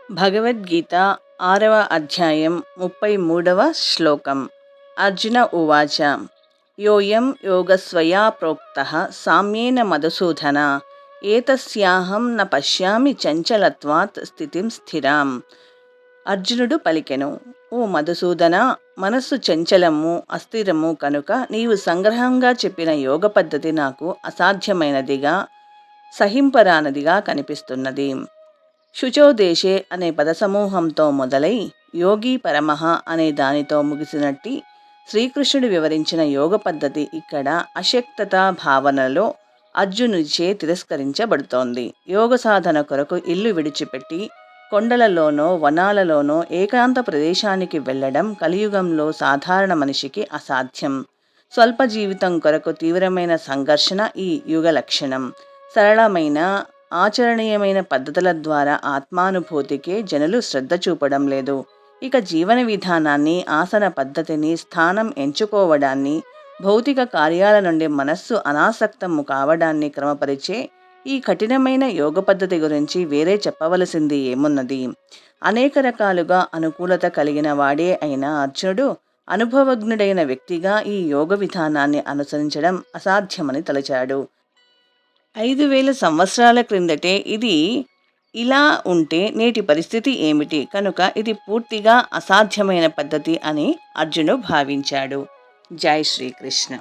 భగవద్గీత 6వ అధ్యాయం 33వ శ్లోకం. అర్జున ఉవాచ యోయం యోగస్వయా ప్రోక్తః సామ్యేన మధుసూదన ఏతస్యాహం న పశ్యామి చంచలత్వాత్ స్థితిం స్థిరాం. అర్జునుడు పలికెను, ఓ మధుసూదన, మనస్సు చంచలము అస్థిరము కనుక నీవు సంగ్రహంగా చెప్పిన యోగ పద్ధతి నాకు అసాధ్యమైనదిగా, సహింపరానదిగా కనిపిస్తున్నది. శుచోదేశే అనే పదసమూహంతో మొదలై యోగి పరమః అనే దానితో ముగిసినట్టి శ్రీకృష్ణుడు వివరించిన యోగ పద్ధతి ఇక్కడ అశక్తతా భావనలో అర్జునుడిచే తిరస్కరించబడుతోంది. యోగ సాధన కొరకు ఇల్లు విడిచిపెట్టి కొండలలోనో వనాలలోనో ఏకాంత ప్రదేశానికి వెళ్ళడం కలియుగంలో సాధారణ మనిషికి అసాధ్యం. స్వల్ప జీవితం కొరకు తీవ్రమైన సంఘర్షణ ఈ యుగ లక్షణం. సరళమైన ఆచరణీయమైన పద్ధతుల ద్వారా ఆత్మానుభూతికే జనులు శ్రద్ధ చూపడం లేదు. ఇక జీవన విధానాన్ని, ఆసన పద్ధతిని, స్థానం ఎంచుకోవడాన్ని, భౌతిక కార్యాల నుండి మనస్సు అనాసక్తము కావడాన్ని క్రమపరిచే ఈ కఠినమైన యోగ పద్ధతి గురించి వేరే చెప్పవలసింది ఏమున్నది? అనేక రకాలుగా అనుకూలత కలిగిన వాడే అయిన అర్జునుడు అనుభవజ్ఞుడైన వ్యక్తిగా ఈ యోగ విధానాన్ని అనుసరించడం అసాధ్యమని తలచాడు. 5000 సంవత్సరాల క్రిందటే ఇది ఇలా ఉంటే నేటి పరిస్థితి ఏమిటి? కనుక ఇది పూర్తిగా అసాధ్యమైన పద్ధతి అని అర్జునుడు భావించాడు. జై శ్రీకృష్ణ.